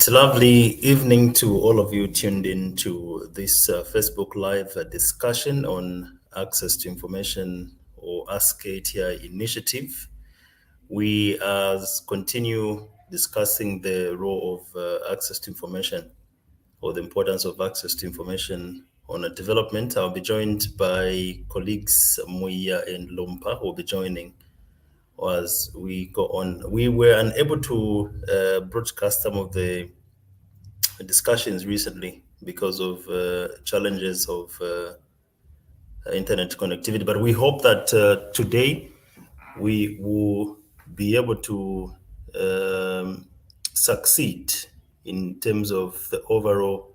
Right, lovely evening to all of you tuned in to this Facebook Live discussion on access to information or Ask ATI Initiative. We continue discussing the role of access to information or the importance of access to information on a development. I'll be joined by colleagues Mwiya and Lumpa who will be joining as we go on. We were unable to broadcast some of the discussions recently because of challenges of internet connectivity. But we hope that today we will be able to succeed in terms of the overall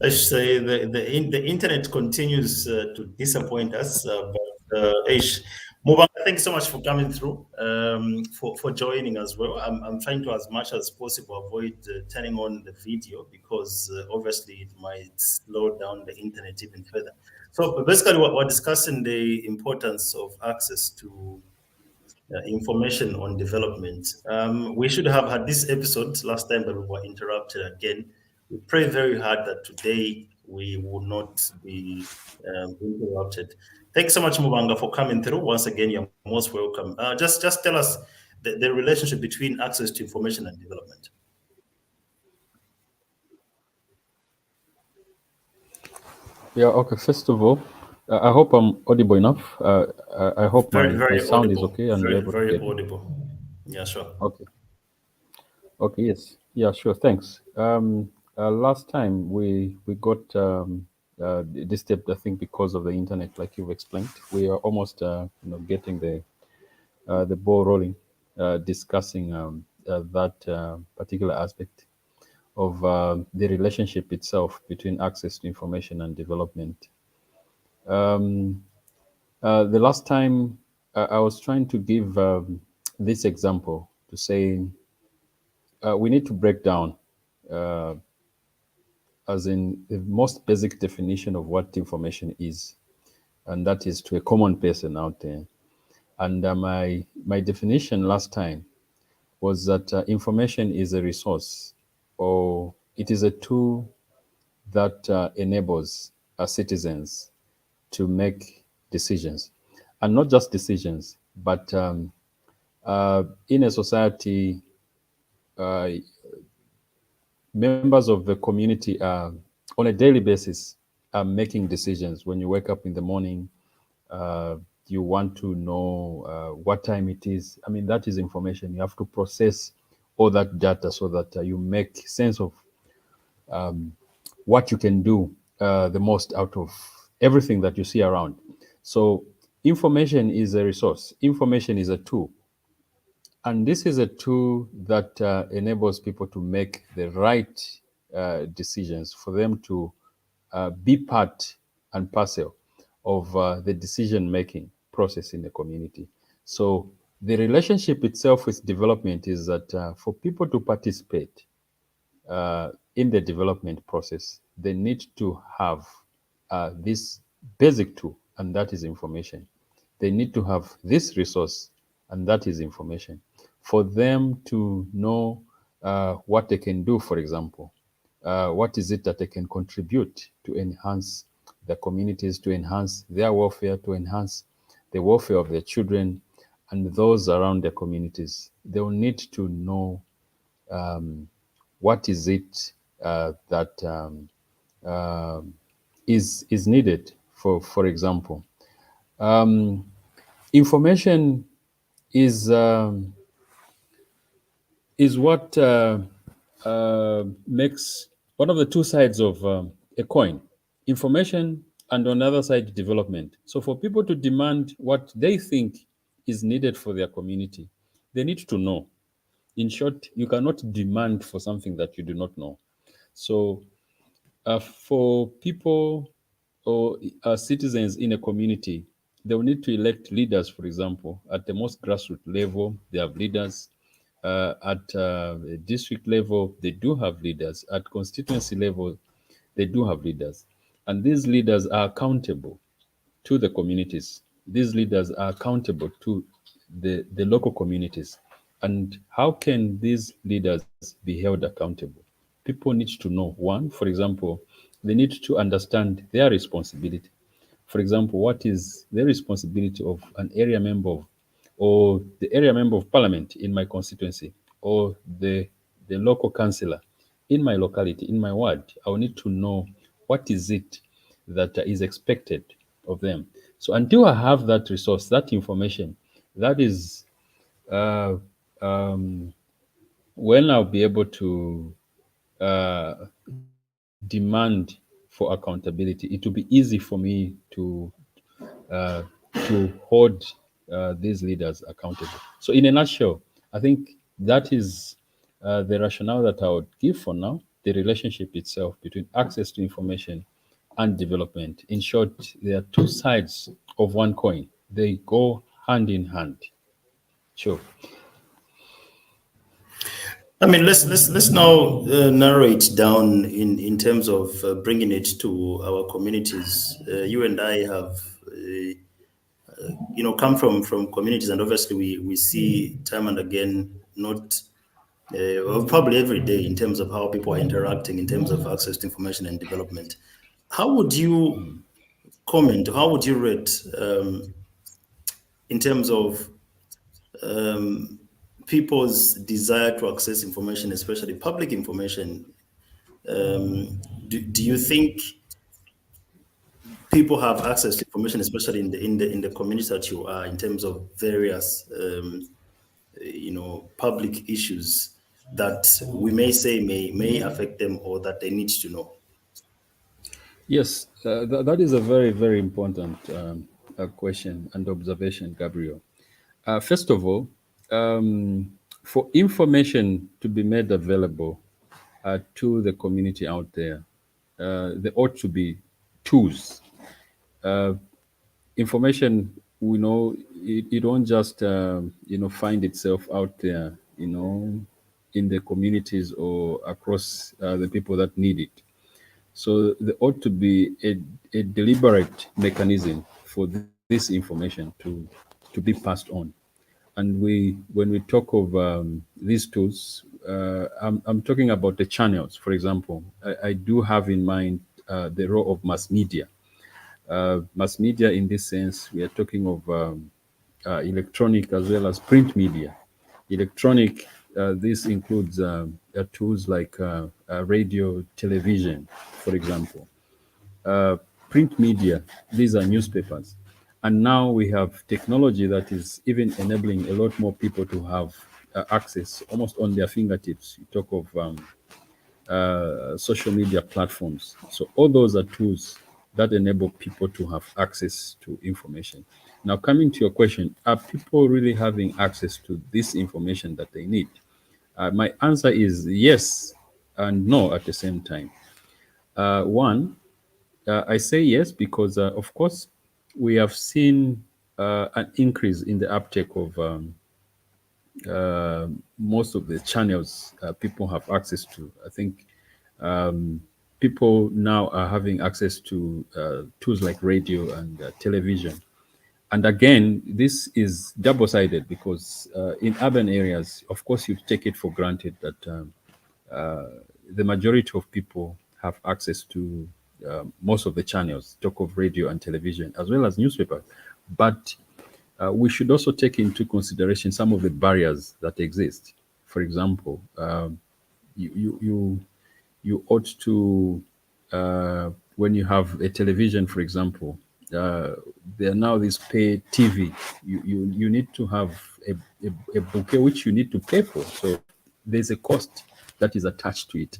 I should say the internet continues to disappoint us, but Mubanga, thanks so much for coming through, for joining as well. I'm trying to, as much as possible, avoid turning on the video because obviously it might slow down the internet even further. So basically, we're discussing the importance of access to information on development. We should have had this episode last time, but we were interrupted again. We pray very hard that today we will not be interrupted. Thanks so much, Mubanga, for coming through. Once again, you're most welcome. Just tell us the relationship between access to information and development. Yeah, okay. First of all, I hope I'm audible enough. I hope my sound audible. is okay and you're able to Very get audible. Yeah, sure. Okay. Okay, yes. Yeah, sure. Thanks. Last time we got disturbed, I think, because of the internet, like you've explained. We are almost, getting the ball rolling, discussing that particular aspect of the relationship itself between access to information and development. The last time I was trying to give this example to say we need to break down, as in the most basic definition of what information is, and that is to a common person out there. And my definition last time was that information is a resource, or it is a tool that enables citizens to make decisions, and not just decisions, but in a society, uh, members of the community are on a daily basis are making decisions. When you wake up in the morning, you want to know what time it is. I mean, that is information. You have to process all that data so that you make sense of what you can do the most out of everything that you see around. So information is a resource. Information is a tool. And this is a tool that enables people to make the right decisions, for them to be part and parcel of the decision-making process in the community. So the relationship itself with development is that for people to participate in the development process, they need to have this basic tool, and that is information. They need to have this resource, and that is information, for them to know what they can do, for example. What is it that they can contribute to enhance the communities, to enhance their welfare, to enhance the welfare of their children and those around their communities? They will need to know what is it that is needed. For example, information is what makes one of the two sides of a coin: information, and on the other side, development. So for people to demand what they think is needed for their community, they need to know. In short, you cannot demand for something that you do not know. So for people or citizens in a community, they will need to elect leaders. For example, at the most grassroots level, they have leaders. At district level, they do have leaders. At constituency level, they do have leaders. And these leaders are accountable to the communities. These leaders are accountable to the local communities. And how can these leaders be held accountable? People need to know, one, for example, they need to understand their responsibility. For example, what is the responsibility of an area member or the area member of parliament in my constituency, or the local councillor in my locality, in my ward? I will need to know what is it that is expected of them. So until I have that resource, that information, that is uh, um, when I'll be able to demand for accountability. It will be easy for me uh, to hold these leaders accountable. So, in a nutshell, I think that is the rationale that I would give for now. the relationship itself between access to information and development. In short, there are two sides of one coin. They go hand in hand. Sure. I mean, let's now narrow it down in terms of bringing it to our communities. You and I have, come from communities, and obviously we see time and again, not well, probably every day, in terms of how people are interacting in terms of access to information and development. How would you comment? How would you rate in terms of people's desire to access information, especially public information? Do you think people have access to information, especially in the communities that you are, in terms of various public issues that we may say may affect them, or that they need to know? Yes, that is a very, very important question and observation, Gabriel. First of all, for information to be made available to the community out there, there ought to be tools. Information, we know, it won't just find itself out there, in the communities or across the people that need it. So there ought to be a deliberate mechanism for this information to be passed on. And when we talk of these tools, I'm talking about the channels. For example, I do have in mind the role of mass media. Mass media, in this sense, we are talking of electronic as well as print media. Electronic, this includes tools like radio, television, for example. Print media, these are newspapers. And now we have technology that is even enabling a lot more people to have access almost on their fingertips. You talk of social media platforms. So all those are tools that enable people to have access to information. Now, coming to your question, are people really having access to this information that they need? My answer is yes and no at the same time. One, I say yes because, of course, we have seen an increase in the uptake of most of the channels people have access to. I think people now are having access to tools like radio and television. And again, this is double-sided because in urban areas, of course, you take it for granted that the majority of people have access to most of the channels, talk of radio and television, as well as newspapers. But we should also take into consideration some of the barriers that exist. For example, you ought to, when you have a television, for example, there are now these pay TV. You need to have a bouquet which you need to pay for. So there's a cost that is attached to it.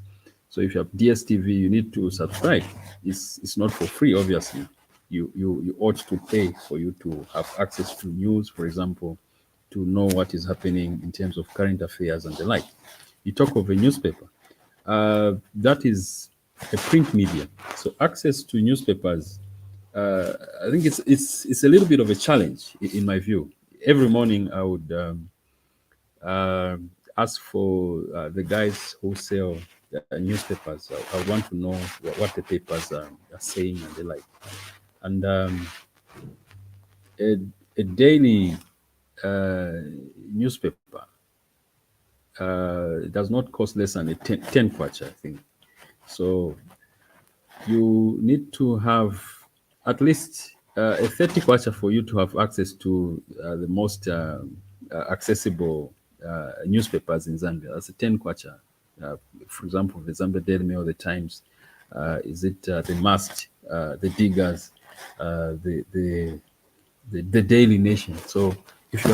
So if you have DSTV, you need to subscribe. It's not for free, obviously. You ought to pay for you to have access to news, for example, to know what is happening in terms of current affairs and the like. You talk of a newspaper. That is a print media. So access to newspapers, I think it's a little bit of a challenge in my view. Every morning I would ask for the guys who sell newspapers. I want to know what the papers are saying and the like. And a daily newspaper does not cost less than a 10 kwacha, I think. So you need to have at least a 30 kwacha for you to have access to the most accessible newspapers in Zambia. That's a 10 kwacha. For example, the Zambia Daily Mail, the Times, is it the Must, the Diggers, the Daily Nation. So if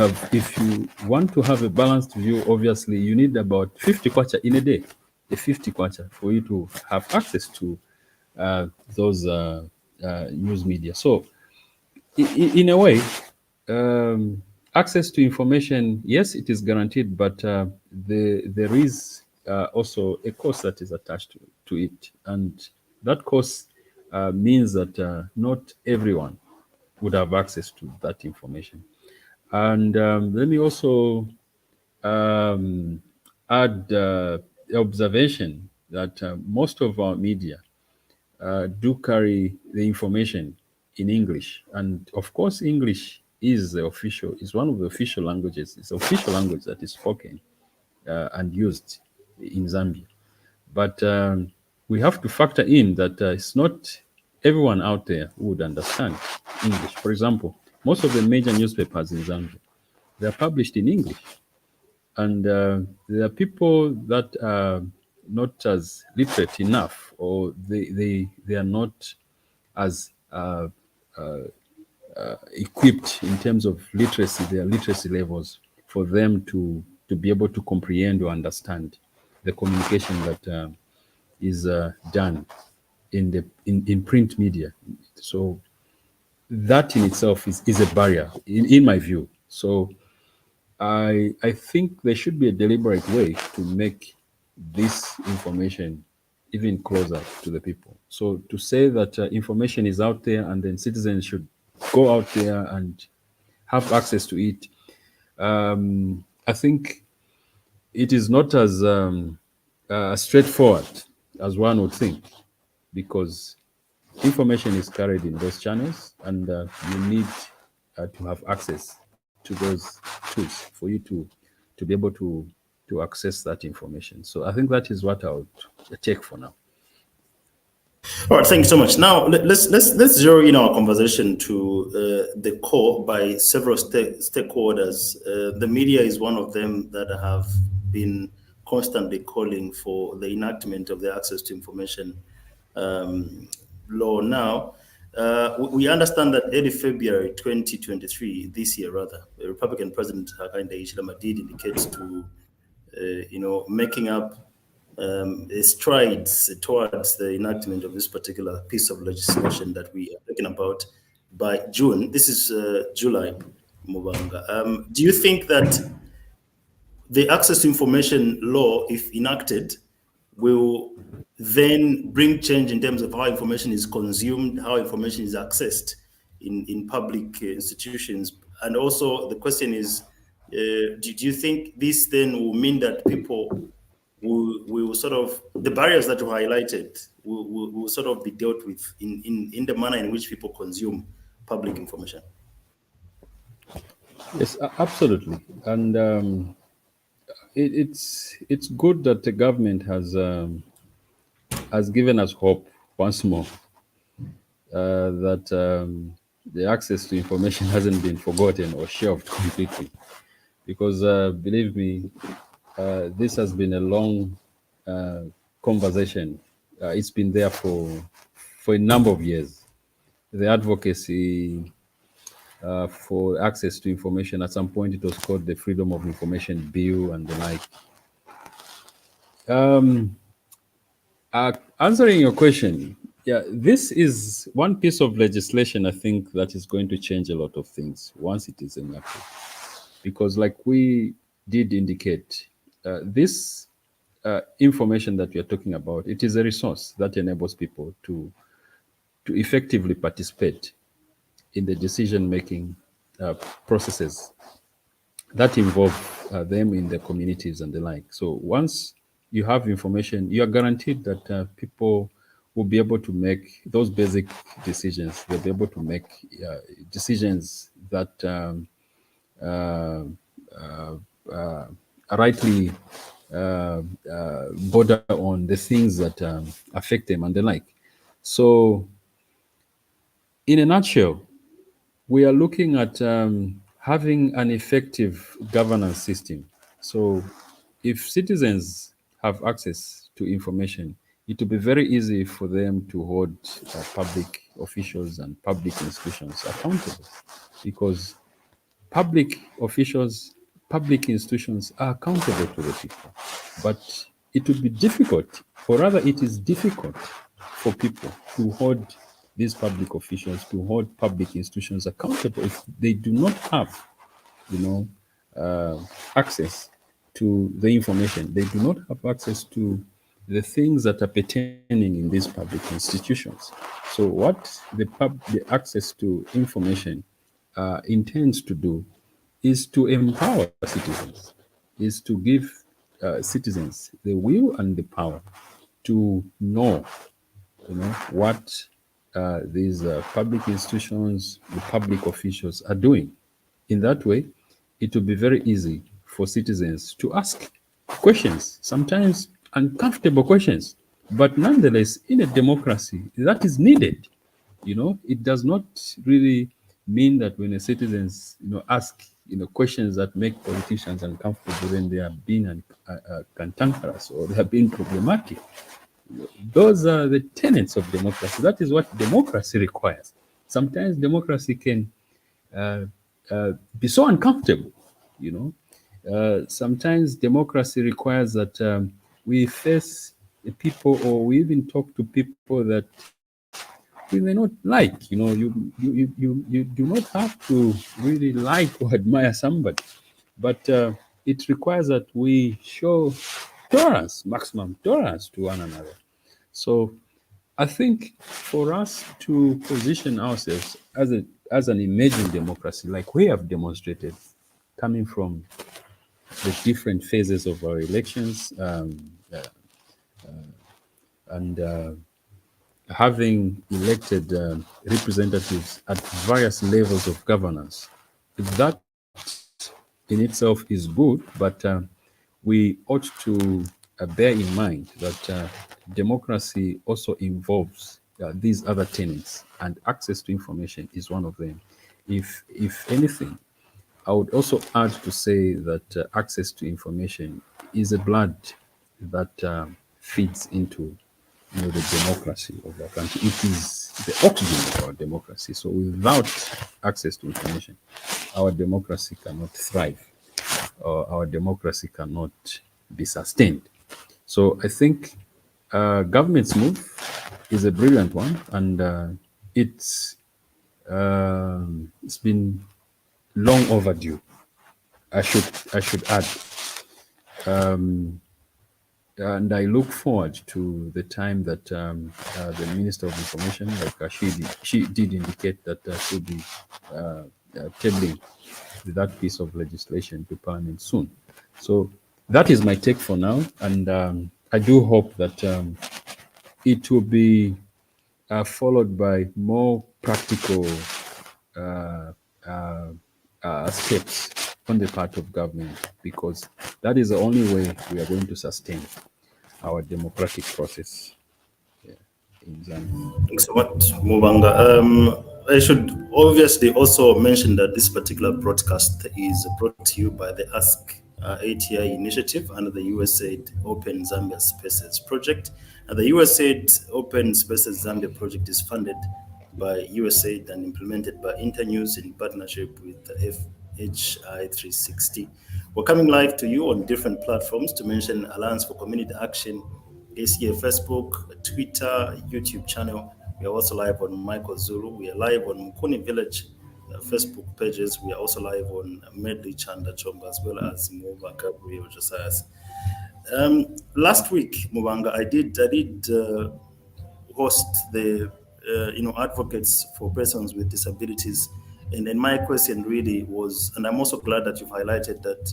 you want to have a balanced view, obviously you need about 50 kwacha in a day, a 50 kwacha for you to have access to those news media. So in a way, access to information, yes, it is guaranteed, but there is also a cost that is attached to it. And that cost means that not everyone would have access to that information. And let me also add the observation that most of our media do carry the information in English. And of course, English is one of the official languages. It's the official language that is spoken and used in Zambia. But we have to factor in that it's not everyone out there who would understand English. For example, most of the major newspapers in Zambia, they're published in English. And there are people that are not as literate enough, or they are not as equipped in terms of literacy, their literacy levels, for them to be able to comprehend or understand the communication that is done in print media. So that in itself is a barrier in my view. So I think there should be a deliberate way to make this information even closer to the people. So to say that information is out there and then citizens should go out there and have access to it, I think it is not as straightforward as one would think, because information is carried in those channels, and you need to have access to those tools for you to be able to access that information. So I think that is what I would take for now. All right, thank you so much. Now let's zero in our conversation to the core by several stakeholders. The media is one of them that have been constantly calling for the enactment of the access to information law. Now, we understand that early February 2023, this year rather, the Republican President Hakainde Hichilema did indicate to making up strides towards the enactment of this particular piece of legislation that we are talking about by June. This is July, Mubanga. Do you think that the access to information law, if enacted, will then bring change in terms of how information is consumed, how information is accessed in public institutions? And also the question is, do you think this then will mean that people will sort of, the barriers that you highlighted will sort of be dealt with in the manner in which people consume public information? Yes, absolutely. And it's good that the government has given us hope once more that the access to information hasn't been forgotten or shelved completely. Because believe me, this has been a long conversation. It's been there for a number of years. The advocacy for access to information, at some point it was called the Freedom of Information Bill and the like. Answering your question, yeah, this is one piece of legislation, I think, that is going to change a lot of things once it is enacted. Because like we did indicate, this information that we are talking about, it is a resource that enables people to effectively participate in the decision-making processes that involve them in the communities and the like. So once you have information, you are guaranteed that people will be able to make those basic decisions. They'll be able to make decisions that rightly border on the things that affect them and the like. So in a nutshell, we are looking at having an effective governance system. So if citizens have access to information, it will be very easy for them to hold public officials and public institutions accountable, because public officials, public institutions are accountable to the people. But it would be difficult, or rather it is difficult for people to hold these public officials, to hold public institutions accountable if they do not have, access to the information. They do not have access to the things that are pertaining in these public institutions. So what the access to information intends to do is to empower citizens, is to give citizens the will and the power to know, what these public institutions, the public officials are doing. In that way, it will be very easy for citizens to ask questions, sometimes uncomfortable questions, but nonetheless, in a democracy, that is needed. It does not really mean that when a citizens, ask, questions that make politicians uncomfortable, then they are being cantankerous or they are being problematic. Those are the tenets of democracy. That is what democracy requires. Sometimes democracy can uh, be so uncomfortable, you know. Sometimes democracy requires that we face the people, or we even talk to people that we may not like. You do not have to really like or admire somebody, but it requires that we show tolerance, maximum tolerance to one another. So I think for us to position ourselves as an emerging democracy, like we have demonstrated, coming from the different phases of our elections, and having elected representatives at various levels of governance, that in itself is good, but we ought to bear in mind that democracy also involves these other tenets, and access to information is one of them. If anything, I would also add to say that access to information is a blood that feeds into, the democracy of our country. It is the oxygen of our democracy. So without access to information, our democracy cannot thrive, or our democracy cannot be sustained. So I think government's move is a brilliant one, and it's been long overdue. I should add, and I look forward to the time that the Minister of Information, like she did indicate that she'll be tabling that piece of legislation to Parliament soon. So that is my take for now, and I do hope that it will be followed by more practical uh, uh, steps on the part of government, because that is the only way we are going to sustain our democratic process in Zambia. Thanks so much, Mubanga. I should obviously also mention that this particular broadcast is brought to you by the Ask ATI Initiative under the USAID Open Zambia Spaces project. And the USAID Open Spaces Zambia project is funded by USAID and implemented by Internews in partnership with the FHI 360. We're coming live to you on different platforms, to mention Alliance for Community Action, ACA Facebook, Twitter, YouTube channel. We are also live on Michael Zulu. We are live on Mukuni Village Facebook pages. We are also live on Medley Chanda Chomba, as well as Mova Gabriel Josias. Last week, Mubanga, I did host the advocates for persons with disabilities, and my question really was, and I'm also glad that you've highlighted that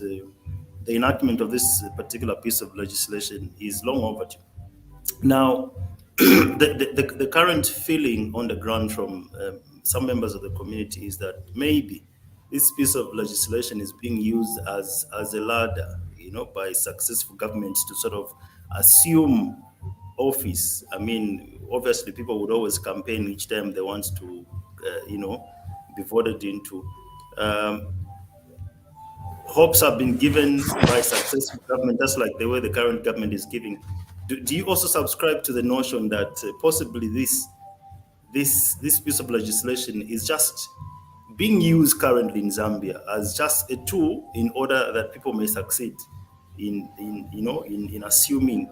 the enactment of this particular piece of legislation is long overdue. Now, the current feeling on the ground from some members of the community is that maybe this piece of legislation is being used as a ladder, by successful governments to sort of assume office. I mean, obviously, people would always campaign each time they want to, be voted into. Um, Hopes have been given by successful government, just like the way the current government is giving. Do you also subscribe to the notion that possibly this piece of legislation is just being used currently in Zambia as just a tool in order that people may succeed in assuming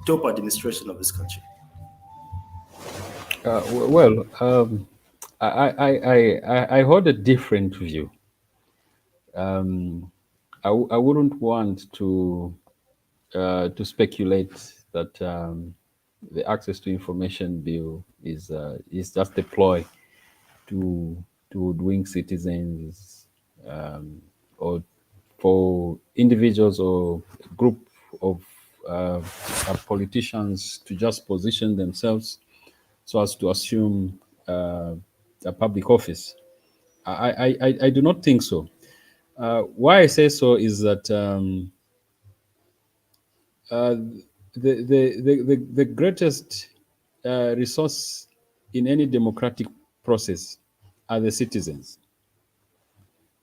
top administration of this country? Well, I hold a different view. I wouldn't want to speculate that the Access to Information Bill is just a ploy to hoodwink citizens, or for individuals or a group of politicians to just position themselves so as to assume a public office. I do not think so. Why I say so is that uh, the greatest resource in any democratic process are the citizens.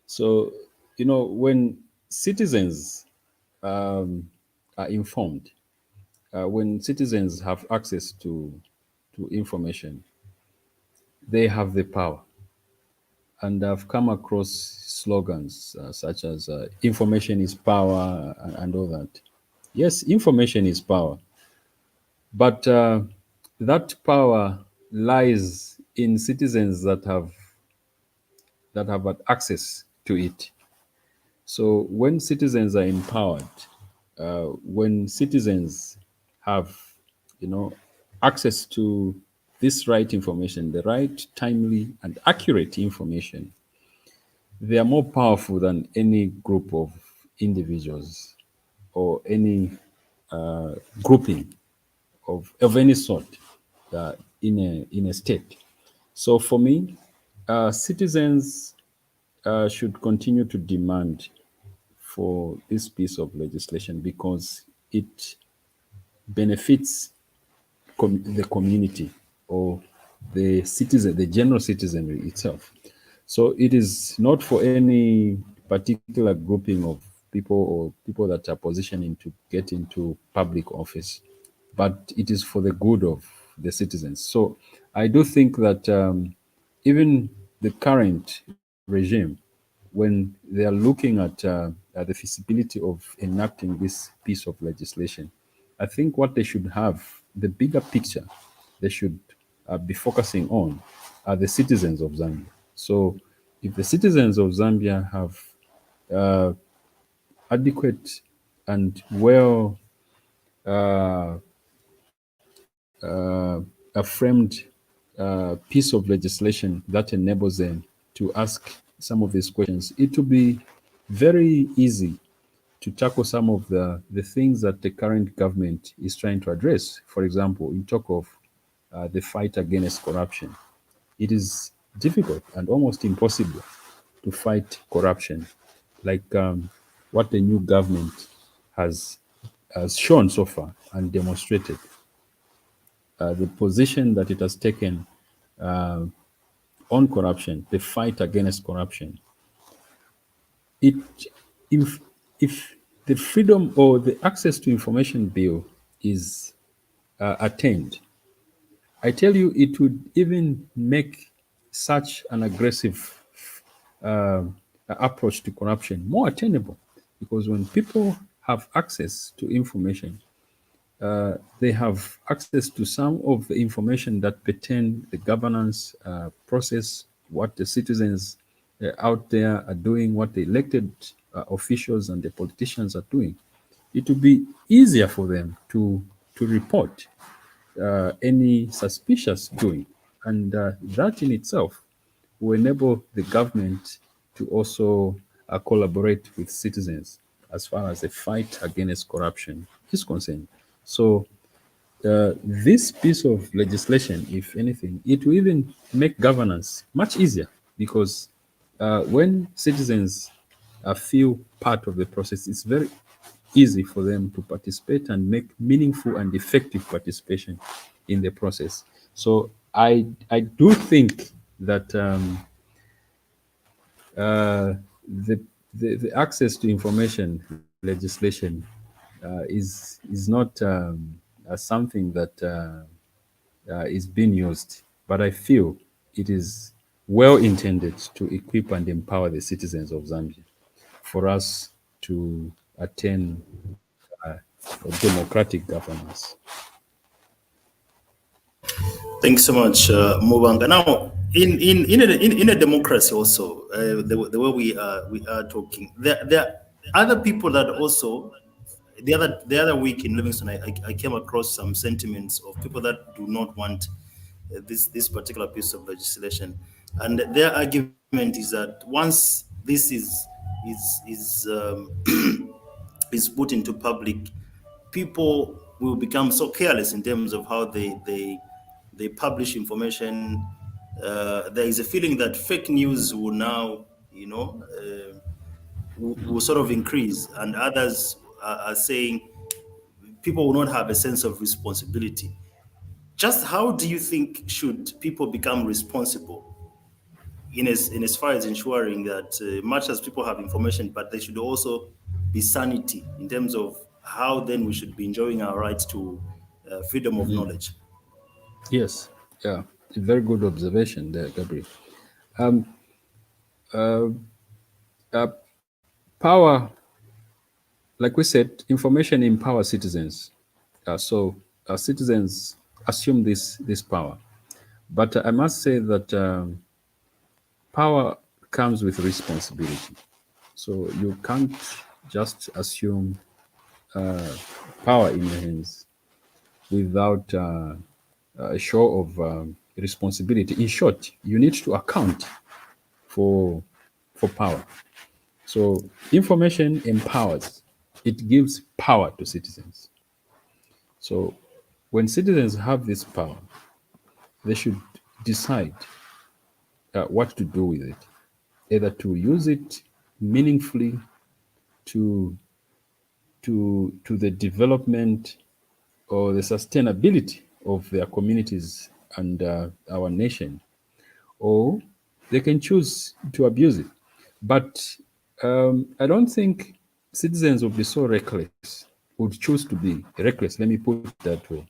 So, when citizens are informed, when citizens have access to information, they have the power. And I've come across slogans such as information is power and all that. Yes, information is power, but that power lies in citizens that have had access to it. So when citizens are empowered, when citizens have, access to this right information, the right, timely, and accurate information, they are more powerful than any group of individuals or any grouping of any sort in a state. So for me, citizens should continue to demand for this piece of legislation because it benefits the community or the citizen, the general citizenry itself. So it is not for any particular grouping of people or people that are positioning to get into public office, but it is for the good of the citizens. So I do think that even the current regime, when they are looking at the feasibility of enacting this piece of legislation, I think what they should have, the bigger picture they should be focusing on are the citizens of Zambia. So if the citizens of Zambia have adequate and well a framed piece of legislation that enables them to ask some of these questions, it will be very easy to tackle some of the things that the current government is trying to address. For example, you talk of the fight against corruption. It is difficult and almost impossible to fight corruption like what the new government has has shown so far and demonstrated. The position that it has taken on corruption, the fight against corruption, it if the freedom or the access to information bill is attained, I tell you, it would even make such an aggressive uh, approach to corruption more attainable, because when people have access to information, they have access to some of the information that pertain the governance process, what the citizens out there are doing, what the elected officials and the politicians are doing. It will be easier for them to report any suspicious doing, and that in itself will enable the government to also collaborate with citizens as far as the fight against corruption is concerned. So this piece of legislation, if anything, it will even make governance much easier, because when citizens feel part of the process, it's very easy for them to participate and make meaningful and effective participation in the process. So I do think that the, the access to information legislation is not something that is being used, but I feel it is well intended to equip and empower the citizens of Zambia for us to attain democratic governance. Thanks so much, Mubanga. Now, in a democracy, also the way we are talking, there other people that also, the other week in Livingston, I came across some sentiments of people that do not want this particular piece of legislation, and their argument is that once this is is put into public, people will become so careless in terms of how they publish information. There is a feeling that fake news will now, will sort of increase, and others are saying people will not have a sense of responsibility. Just how do you think should people become responsible in as far as ensuring that much as people have information, but there should also be sanity in terms of how then we should be enjoying our rights to freedom of knowledge? Yes, yeah, a very good observation there, Gabriel. Um, uh, uh, Power, like we said, information empowers citizens. So citizens assume this power. But I must say that power comes with responsibility. So you can't just assume power in your hands without a show of responsibility. In short, you need to account for power. So information empowers. It gives power to citizens. So when citizens have this power, they should decide what to do with it, either to use it meaningfully to to the development or the sustainability of their communities and our nation, or they can choose to abuse it. But I don't think citizens would be so reckless, would choose to be reckless, let me put it that way,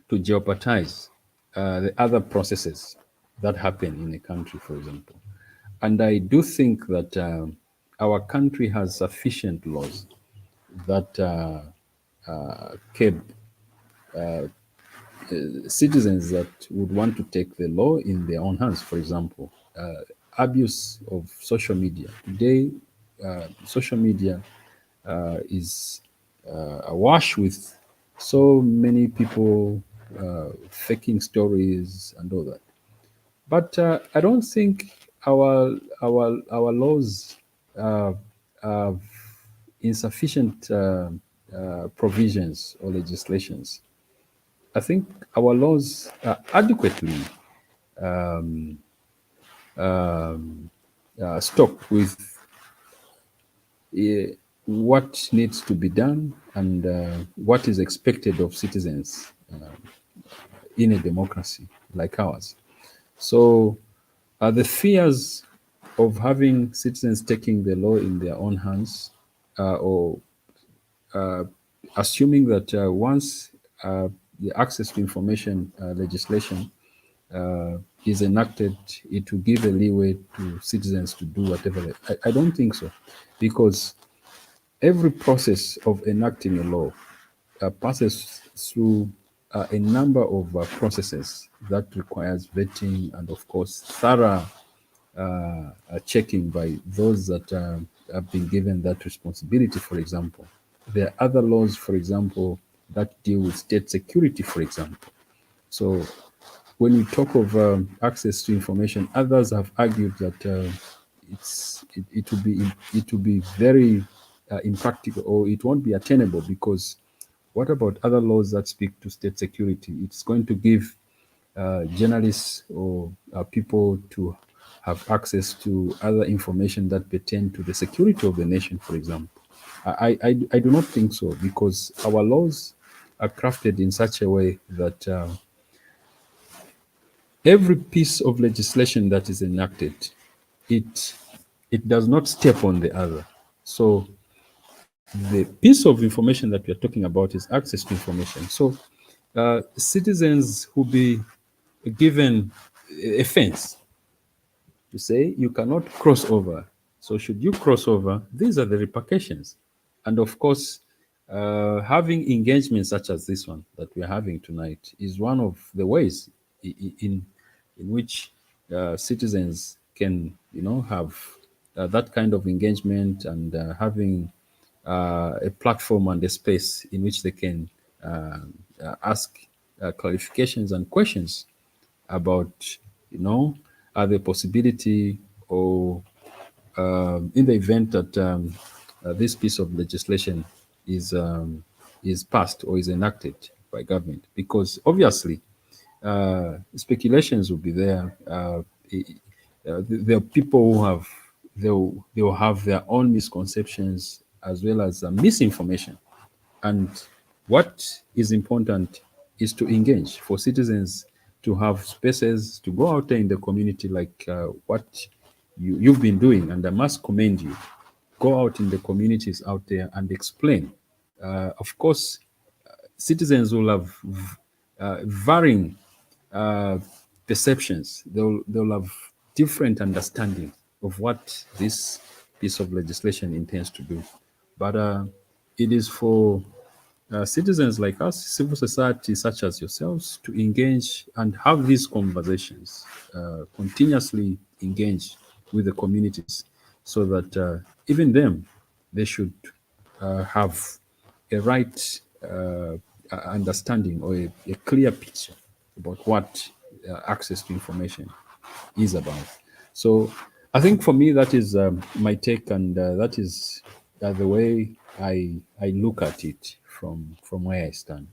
to jeopardize the other processes that happen in a country, for example. And I do think that our country has sufficient laws that curb citizens that would want to take the law in their own hands. For example, abuse of social media. Today, social media is awash with so many people faking stories and all that. But I don't think our laws have insufficient provisions or legislations. I think our laws adequately stop with what needs to be done and what is expected of citizens in a democracy like ours. So the fears of having citizens taking the law in their own hands or assuming that once the access to information legislation is enacted, it will give a leeway to citizens to do whatever. I don't think so, because every process of enacting a law passes through a number of processes that requires vetting and, of course, thorough checking by those that have been given that responsibility, for example. There are other laws, for example, that deal with state security, for example. So when we talk of access to information, others have argued that it will be very impractical, or it won't be attainable, because what about other laws that speak to state security? It's going to give journalists or people to have access to other information that pertain to the security of the nation, for example. I do not think so, because our laws are crafted in such a way that every piece of legislation that is enacted, it it does not step on the other. So the piece of information that we are talking about is access to information. So citizens will be given a fence to say you cannot cross over. So should you cross over, these are the repercussions. And of course, having engagements such as this one that we're having tonight is one of the ways in which citizens can, have that kind of engagement and having a platform and a space in which they can ask clarifications and questions about, the possibility or in the event that this piece of legislation is passed or is enacted by government, because obviously speculations will be there. There are people who have they'll have their own misconceptions as well as misinformation. And what is important is to engage for citizens to have spaces to go out there in the community, like what you've been doing, and I must commend you. Go out in the communities out there and explain. Of course, citizens will have varying uh, perceptions. They'll have different understanding of what this piece of legislation intends to do. But it is for citizens like us, civil society such as yourselves, to engage and have these conversations, continuously engage with the communities, so that even them, they should have a right understanding or a clear picture about what access to information is about. So I think for me, that is my take, and that is the way I look at it from where I stand.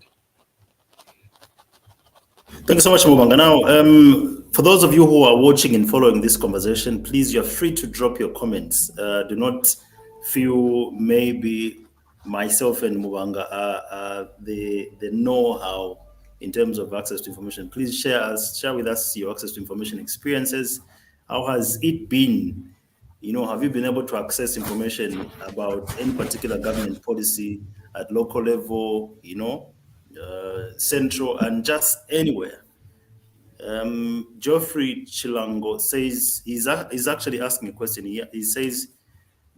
Thank you so much, Mubanga. Now, for those of you who are watching and following this conversation, please, you're free to drop your comments. Do not feel maybe myself and Mubanga are the know-how in terms of access to information. Please share with us your access to information experiences. How has it been? Have you been able to access information about any particular government policy at local level, central, and just anywhere? Geoffrey Chilango says he's actually asking a question here. He says,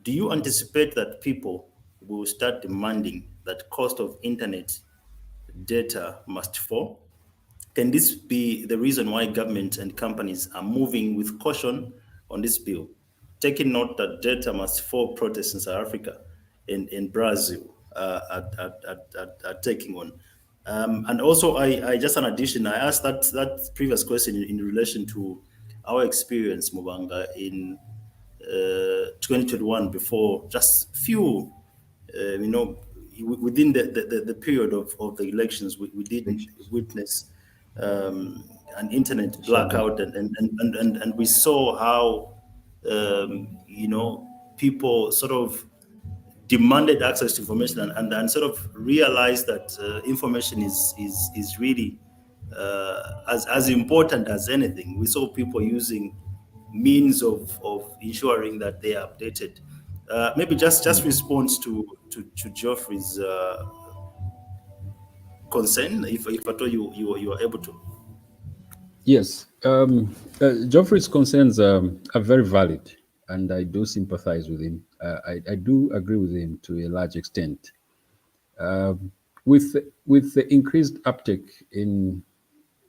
do you anticipate that people will start demanding that cost of internet data must fall? Can this be the reason why government and companies are moving with caution on this bill, taking note that data must fall protests in South Africa and in Brazil are taking on? And also, I just an addition, I asked that previous question in relation to our experience, Mubanga, in 2021, before just few, within the period of the elections, we did witness an internet blackout, and we saw how people sort of demanded access to information, and sort of realized that information is really as important as anything. We saw people using means of ensuring that they are updated. Maybe just response to Geoffrey's concern, if at all you are able to. Yes, Geoffrey's concerns are very valid, and I do sympathize with him. I do agree with him to a large extent. With the increased uptake in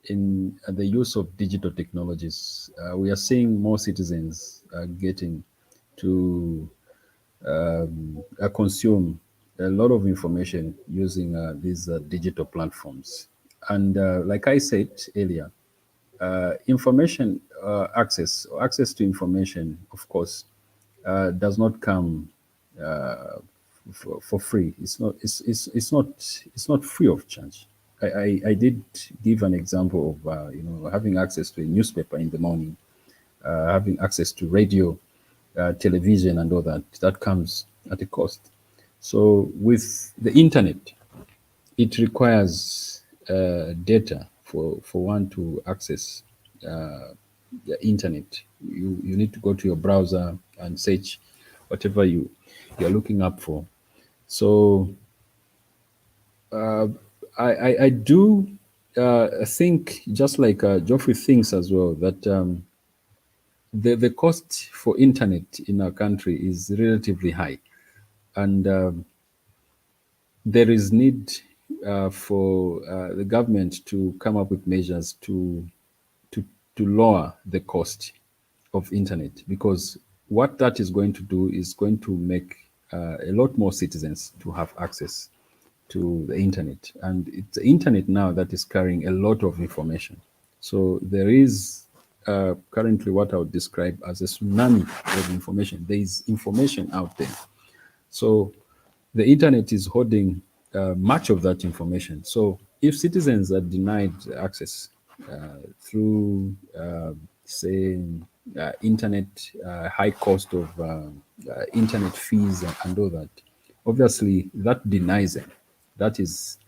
the use of digital technologies, we are seeing more citizens getting to consume a lot of information using these digital platforms. And like I said earlier, information access to information, of course, does not come for free. It's not free of charge. I did give an example of having access to a newspaper in the morning, having access to radio, television, and all that. That comes at a cost. So with the internet, it requires data for one to access the internet. You need to go to your browser and search whatever you're looking up for. So I do think, just like Geoffrey thinks as well, that the cost for internet in our country is relatively high, and there is need for the government to come up with measures to to lower the cost of internet, because what that is going to do is going to make a lot more citizens to have access to the internet. And it's the internet now that is carrying a lot of information. So there is currently what I would describe as a tsunami of information. There is information out there. So the internet is holding much of that information. So if citizens are denied access through, say, internet, high cost of internet fees and all that, obviously that denies them. That is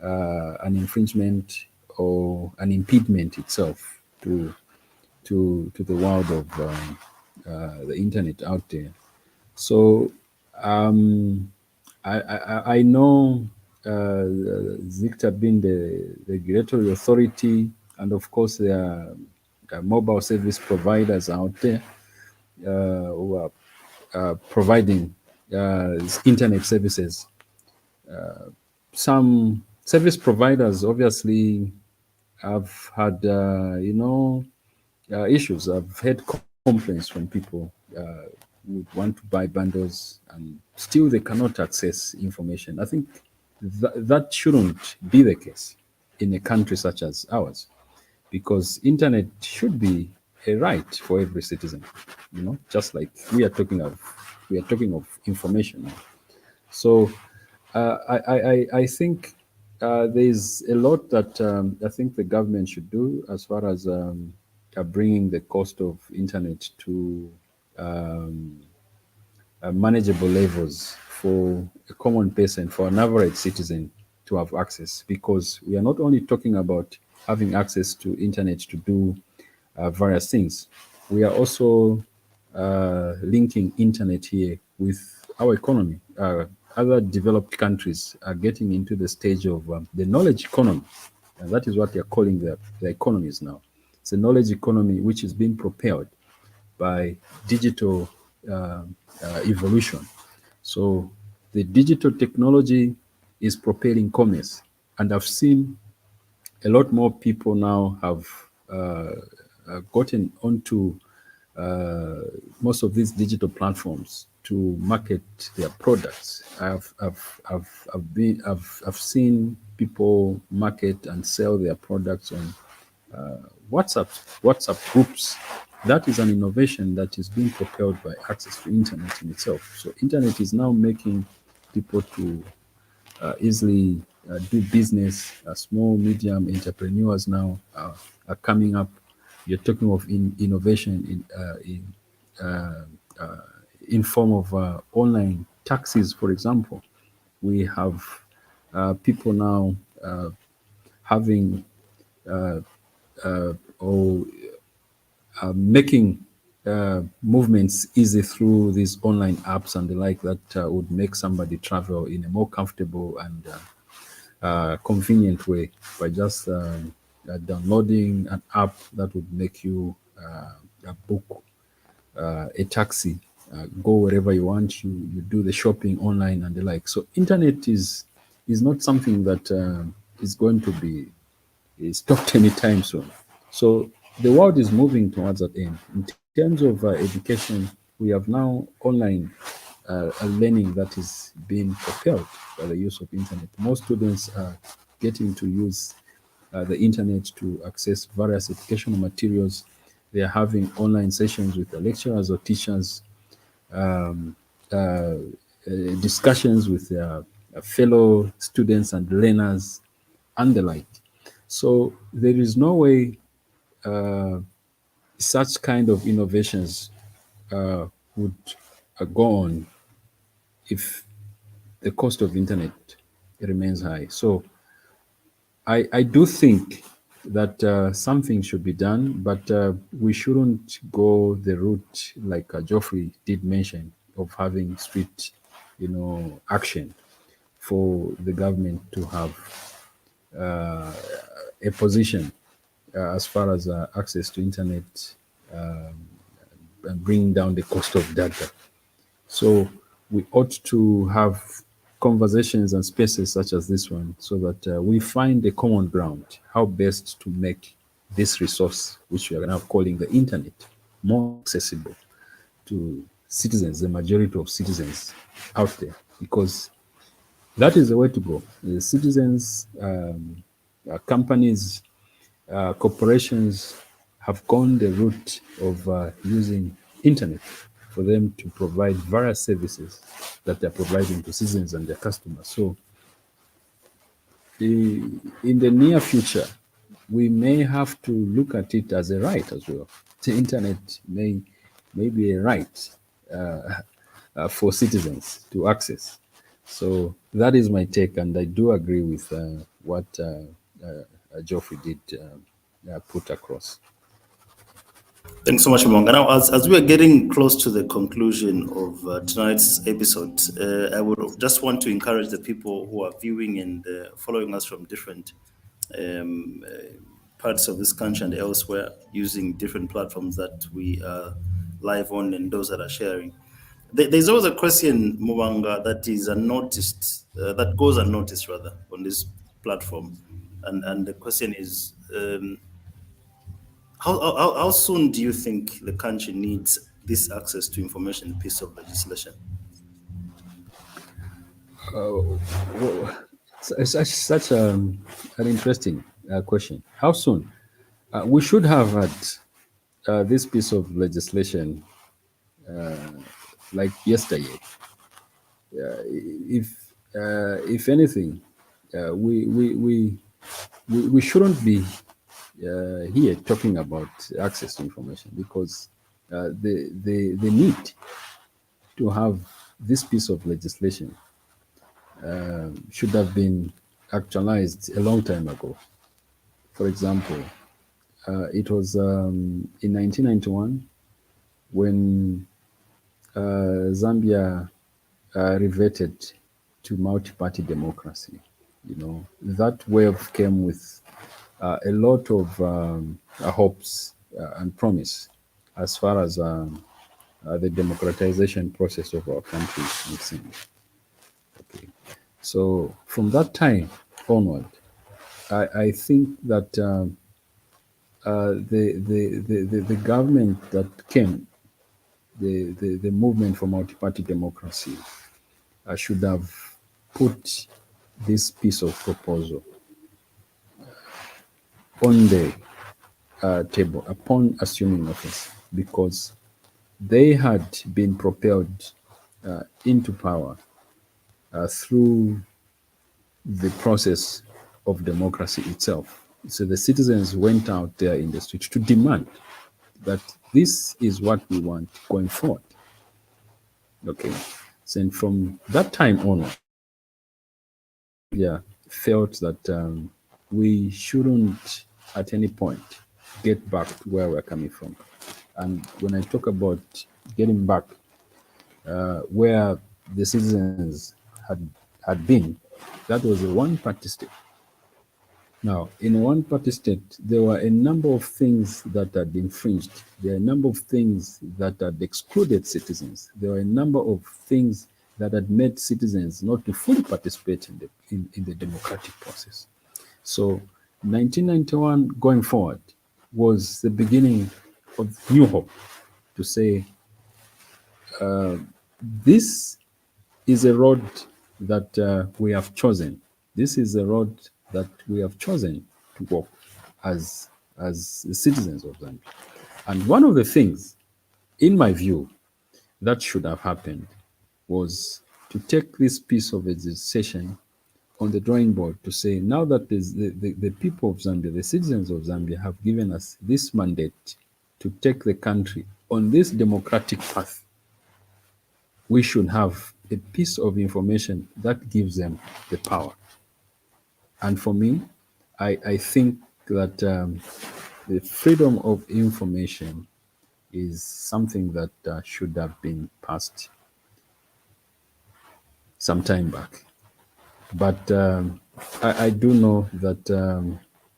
an infringement or an impediment itself to the world of the internet out there. So I know ZICTA being the regulatory authority, and of course there are mobile service providers out there who are providing internet services. Some service providers obviously have had, issues. I've had complaints from people would want to buy bundles and still they cannot access information. I think that shouldn't be the case in a country such as ours, because internet should be a right for every citizen. Just like we are talking of information now. So I think there's a lot that I think the government should do as far as bringing the cost of internet to manageable levels for a common person, for an average citizen to have access. Because we are not only talking about having access to internet to do various things, we are also linking internet here with our economy. Other developed countries are getting into the stage of the knowledge economy, and that is what they are calling their economies now. It's a knowledge economy which is being propelled by digital evolution. So the digital technology is propelling commerce, and I've seen a lot more people now have gotten onto most of these digital platforms to market their products. I've seen people market and sell their products on WhatsApp groups. That is an innovation that is being propelled by access to internet in itself. So internet is now making people to easily do business. Small, medium entrepreneurs now are coming up. You're talking of innovation in form of online taxis, for example. We have people now having or making movements easy through these online apps and the like that would make somebody travel in a more comfortable and convenient way by just downloading an app that would make you book a taxi, go wherever you want. You do the shopping online and the like. So internet is not something that is going to be stopped anytime soon. So the world is moving towards that end. In terms of education, we have now online learning that is being propelled by the use of internet. Most students are getting to use the internet to access various educational materials. They are having online sessions with the lecturers or teachers, discussions with their fellow students and learners, and the like. So there is no way such kind of innovations would go on if the cost of internet remains high. So I do think that something should be done, but we shouldn't go the route like Geoffrey did mention of having strict, action for the government to have a position as far as access to internet and bringing down the cost of data. So we ought to have conversations and spaces such as this one so that we find a common ground, how best to make this resource, which we are now calling the internet, more accessible to citizens, the majority of citizens out there, because that is the way to go. The citizens, companies, corporations have gone the route of using internet for them to provide various services that they're providing to citizens and their customers. So in the near future, we may have to look at it as a right as well. The internet may be a right for citizens to access. So that is my take, and I do agree with what Geoffrey did put across. Thanks so much, Mubanga. Now, as we are getting close to the conclusion of tonight's episode, I would just want to encourage the people who are viewing and following us from different um, uh, parts of this country and elsewhere, using different platforms that we are live on and those that are sharing. There's always a question, Mubanga, that is unnoticed, that goes unnoticed rather on this platform, and the question is. How soon do you think the country needs this access to information piece of legislation? Such an interesting question. How soon? We should have had this piece of legislation like yesterday. If anything, we shouldn't be here talking about access to information, because the need to have this piece of legislation should have been actualized a long time ago. For example, it was in 1991 when Zambia reverted to multi-party democracy. You know, that wave came with a lot of hopes and promise as far as the democratization process of our country is concerned. Okay. So from that time onward, I think that the government that came, the movement for multi-party democracy, should have put this piece of proposal on the table upon assuming office, because they had been propelled into power through the process of democracy itself. So the citizens went out there in the street to demand that this is what we want going forward. Okay. So and from that time on, yeah, felt that we shouldn't at any point get back to where we're coming from. And when I talk about getting back where the citizens had been, that was a one-party state. Now, in a one-party state, there were a number of things that had infringed. There are a number of things that had excluded citizens. There were a number of things that had made citizens not to fully participate in the democratic process. So 1991 going forward was the beginning of new hope, to say this is a road that we have chosen. This is a road that we have chosen to walk as the citizens of Zambia. And one of the things, in my view, that should have happened was to take this piece of legislation on the drawing board to say, now that the people of Zambia, the citizens of Zambia, have given us this mandate to take the country on this democratic path, we should have a piece of information that gives them the power. And for me, I think that the freedom of information is something that should have been passed some time back. But I do know that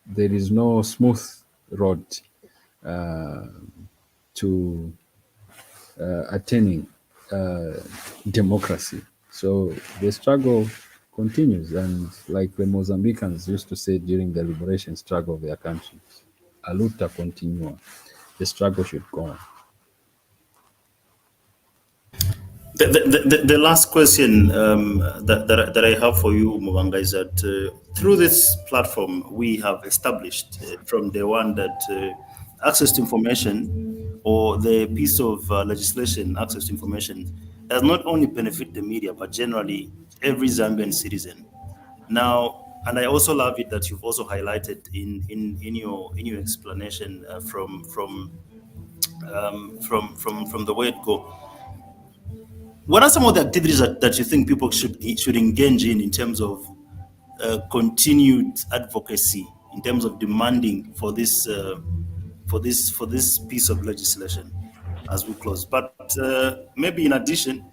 there is no smooth road to attaining democracy. So the struggle continues, and like the Mozambicans used to say during the liberation struggle of their country, a luta continua. The struggle should go on. The last question that I have for you, Mubanga, is that through this platform we have established from day one that access to information or the piece of legislation, access to information, does not only benefit the media but generally every Zambian citizen. Now, and I also love it that you've also highlighted in your explanation from the word go. What are some of the activities that you think people should engage in terms of continued advocacy, in terms of demanding for this piece of legislation as we close? But maybe in addition,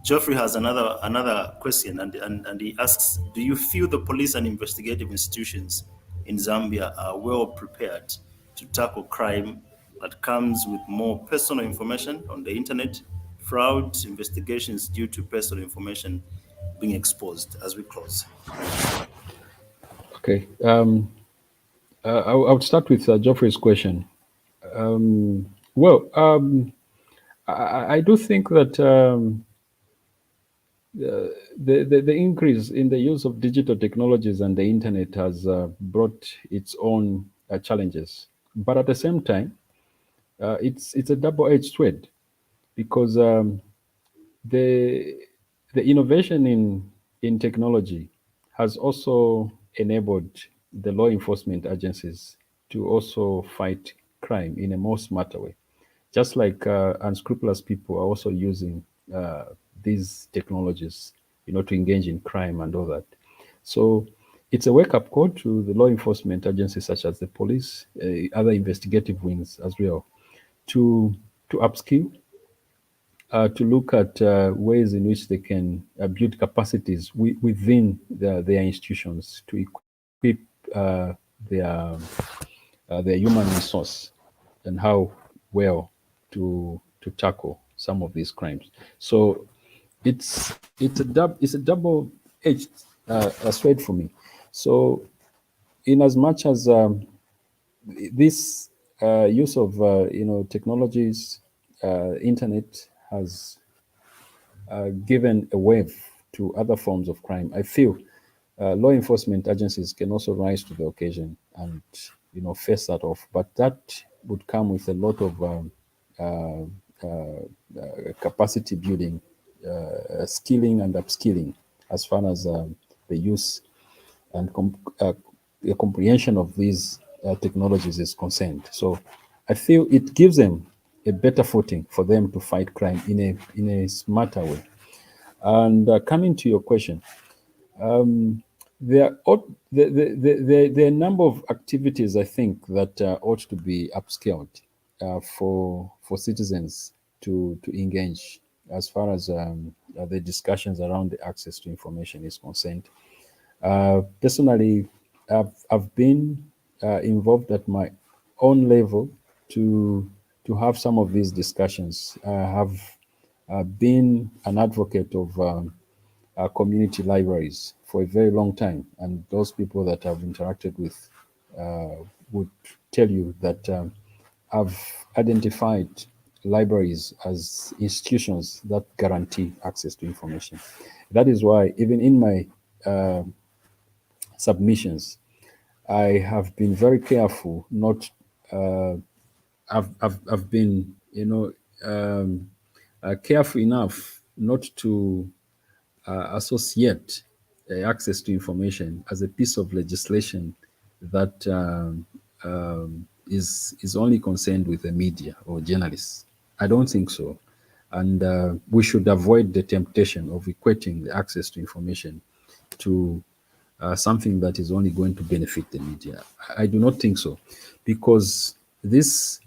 Geoffrey has another question, and he asks: do you feel the police and investigative institutions in Zambia are well prepared to tackle crime that comes with more personal information on the internet, fraud, investigations due to personal information being exposed? As we close. Okay. I would start with Geoffrey's question. Well, I do think that the increase in the use of digital technologies and the internet has brought its own challenges. But at the same time, it's a double-edged sword because the the innovation in technology has also enabled the law enforcement agencies to also fight crime in a more smarter way. Just like unscrupulous people are also using these technologies, to engage in crime and all that. So it's a wake-up call to the law enforcement agencies such as the police, other investigative wings as well, to upskill, to look at ways in which they can build capacities within their institutions to equip their their human resource and how well to tackle some of these crimes. So it's a double edged sword for me. So in as much as this use of technologies, internet has given a wave to other forms of crime, I feel law enforcement agencies can also rise to the occasion and face that off. But that would come with a lot of capacity building, skilling and upskilling as far as the use and the comprehension of these technologies is concerned. So I feel it gives them a better footing for them to fight crime in a smarter way. And coming to your question, there are a number of activities I think that ought to be upscaled for citizens to engage as far as the discussions around the access to information is concerned. Personally, I've been involved at my own level to have some of these discussions. I have been an advocate of community libraries for a very long time, and those people that I've interacted with would tell you that I've identified libraries as institutions that guarantee access to information. That is why, even in my submissions, I have been very careful not. I've been careful enough not to associate access to information as a piece of legislation that is only concerned with the media or journalists. I don't think so, and we should avoid the temptation of equating the access to information to something that is only going to benefit the media. I do not think so, because this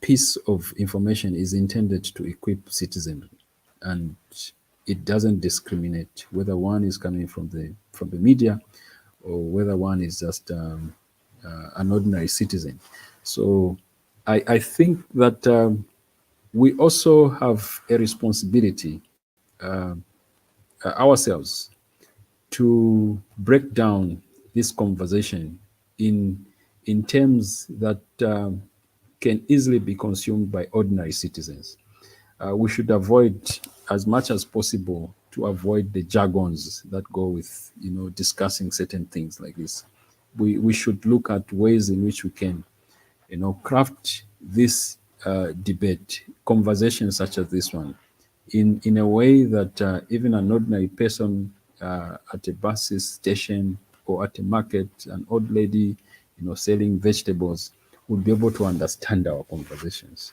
piece of information is intended to equip citizens, and it doesn't discriminate whether one is coming from the media or whether one is just an ordinary citizen. So I think that we also have a responsibility ourselves to break down this conversation in terms that can easily be consumed by ordinary citizens. we should avoid as much as possible to avoid the jargons that go with discussing certain things like this. We should look at ways in which we can craft this debate, conversations such as this one, in a way that even an ordinary person at a bus station or at a market, an old lady, selling vegetables, would be able to understand our conversations.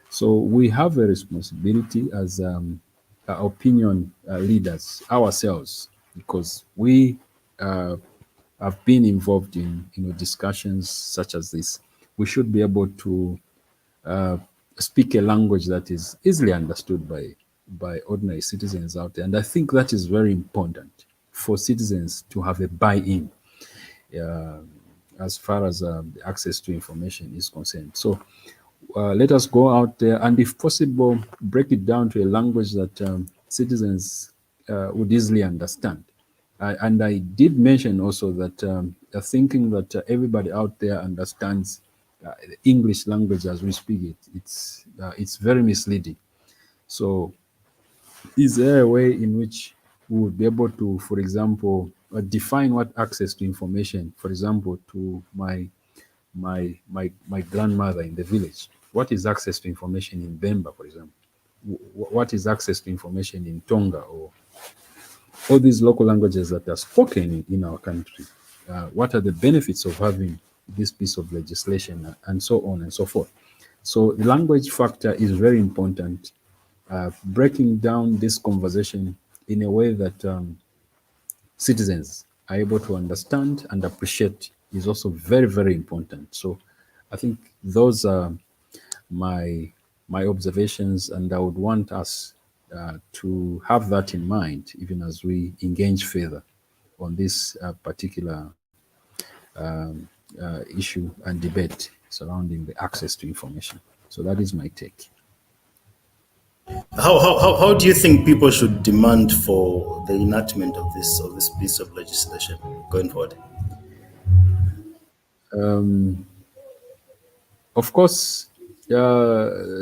So we have a responsibility as opinion leaders ourselves, because we uh, have been involved in discussions such as this. We should be able to uh, speak a language that is easily understood by ordinary citizens out there, and I think that is very important for citizens to have a buy-in uh, as far as the access to information is concerned. So let us go out there and, if possible, break it down to a language that citizens would easily understand. And I did mention also that thinking that everybody out there understands the English language as we speak it, it's very misleading. So is there a way in which we would be able to, for example, define what access to information, for example, to my grandmother in the village? What is access to information in Bemba, for example? What is access to information in Tonga, or all these local languages that are spoken in our country? What are the benefits of having this piece of legislation, and so on and so forth? So the language factor is very important. Breaking down this conversation in a way that citizens are able to understand and appreciate is also very, very important. So I think those are my observations, and I would want us to have that in mind even as we engage further on this particular issue and debate surrounding the access to information. So that is my take. How do you think people should demand for the enactment of this piece of legislation going forward? Of course,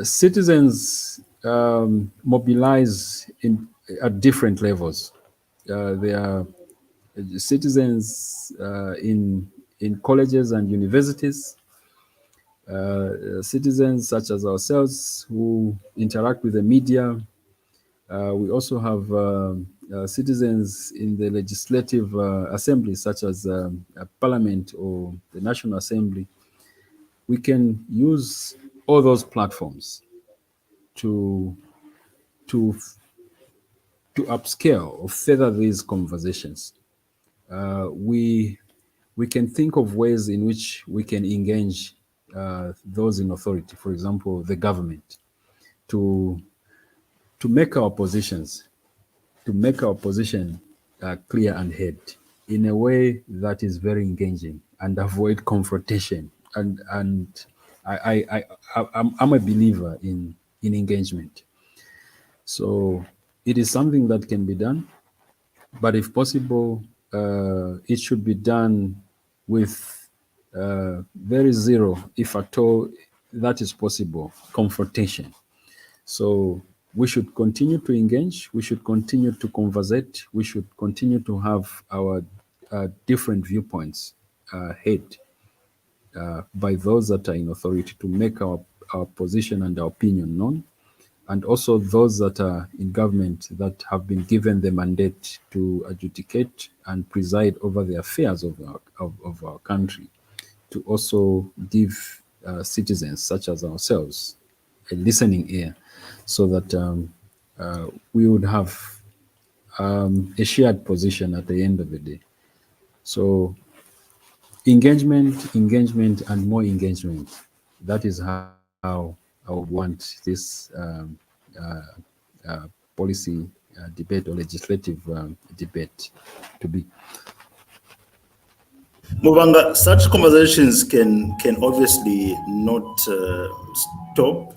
citizens mobilize at different levels. There are citizens in colleges and universities, citizens such as ourselves who interact with the media. We also have citizens in the legislative assembly, such as Parliament or the National Assembly. We can use all those platforms to to to upscale or further these conversations. We can think of ways in which we can engage those in authority, for example, the government, to to make our positions, to make our position clear and heard in a way that is very engaging and avoid confrontation. And I'm a believer in engagement. So it is something that can be done, but if possible, it should be done with very zero, if at all that is possible, confrontation. So we should continue to engage, we should continue to conversate, we should continue to have our different viewpoints heard by those that are in authority, to make our position and our opinion known, and also those that are in government that have been given the mandate to adjudicate and preside over the affairs of our country, to also give citizens such as ourselves a listening ear, so that we would have a shared position at the end of the day. So engagement, and more engagement. That is how I would want this policy debate or legislative debate to be. Mubanga, such conversations can obviously not stop,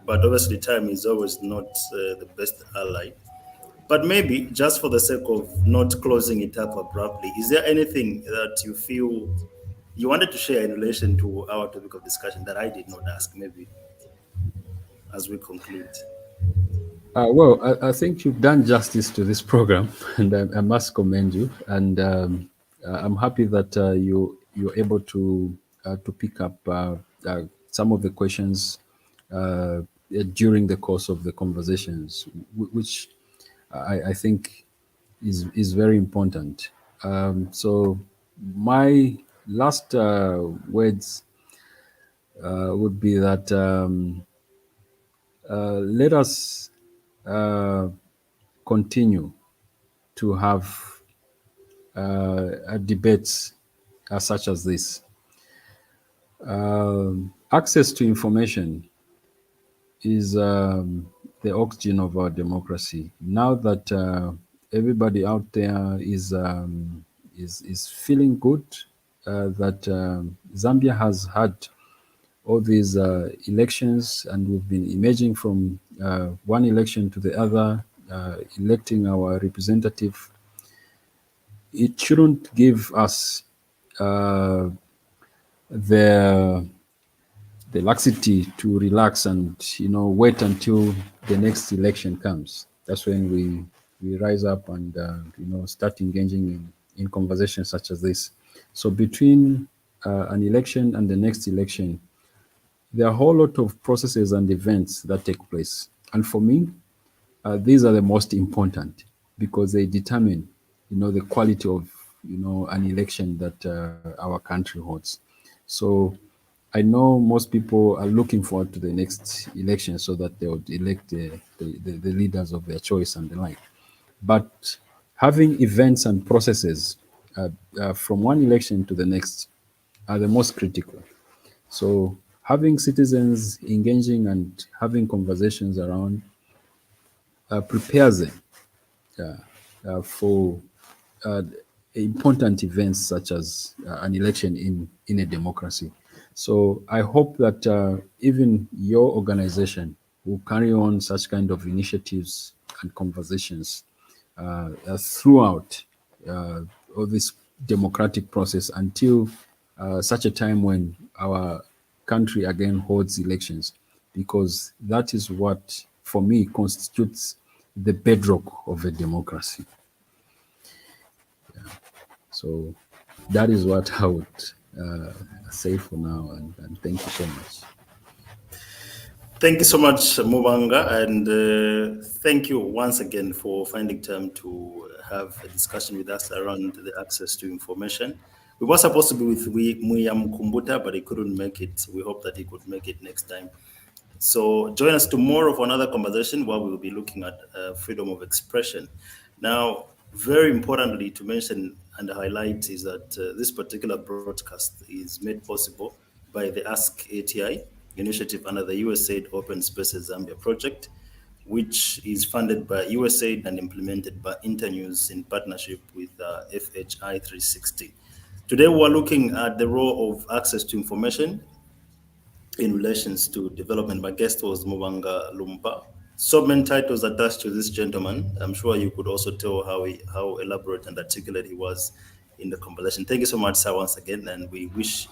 but obviously time is always not the best ally. But maybe just for the sake of not closing it up abruptly, is there anything that you feel you wanted to share in relation to our topic of discussion that I did not ask, maybe as we conclude? Well, I think you've done justice to this program, and I must commend you. And I'm happy that you're able to pick up some of the questions during the course of the conversations, which I think is very important. So my last words would be that let us continue to have debates such as this. Access to information is the oxygen of our democracy. Now that everybody out there is feeling good, that Zambia has had all these elections, and we've been emerging from one election to the other, electing our representative. It shouldn't give us uh, the laxity to relax and wait until the next election comes. That's when we rise up and start engaging in conversations such as this. So between an election and the next election, there are a whole lot of processes and events that take place. And for me, these are the most important because they determine, the quality of, an election that our country holds. So I know most people are looking forward to the next election so that they would elect the leaders of their choice and the like. But having events and processes from one election to the next are the most critical. So having citizens engaging and having conversations around prepares them for uh, important events such as an election in a democracy. So I hope that even your organization will carry on such kind of initiatives and conversations throughout all this democratic process until such a time when our country again holds elections, because that is what, for me, constitutes the bedrock of a democracy. So that is what I would say for now, and thank you so much. Thank you so much, Mubanga, and thank you once again for finding time to have a discussion with us around the access to information. We were supposed to be with Mwiya Mukumbuta, but he couldn't make it. We hope that he could make it next time. So join us tomorrow for another conversation where we will be looking at freedom of expression. Now, very importantly to mention and highlight is that this particular broadcast is made possible by the Ask ATI Initiative under the USAID Open Spaces Zambia project, which is funded by USAID and implemented by Internews in partnership with FHI 360. Today, we're looking at the role of access to information in relations to development. My guest was Mubanga Lumpa. So many titles attached to this gentleman. I'm sure you could also tell how elaborate and articulate he was in the conversation. Thank you so much, sir, once again, and we wish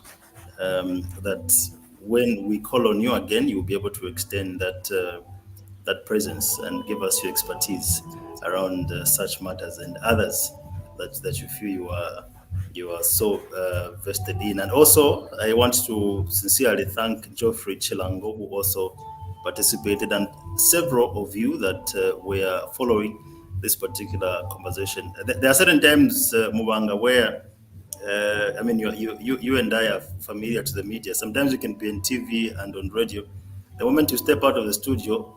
that when we call on you again, you'll be able to extend that presence and give us your expertise around such matters and others that you feel you are so vested in. And also, I want to sincerely thank Geoffrey Chilango, who also participated, and several of you that were following this particular conversation. There are certain times, Mubanga, where I mean, you and I are familiar to the media. Sometimes you can be on TV and on radio. The moment you step out of the studio,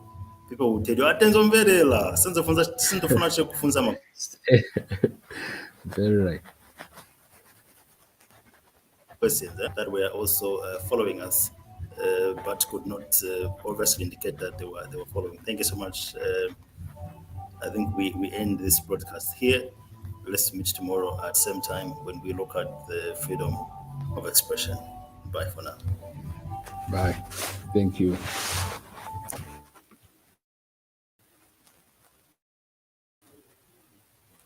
people will tell you, "Attention, Verela. Sinzofuna chekufunza Very right. questions that were also following us, but could not obviously indicate that they were following." Thank you so much. I think we end this broadcast here. Let's meet tomorrow at same time when we look at the freedom of expression. Bye for now. Bye. Thank you.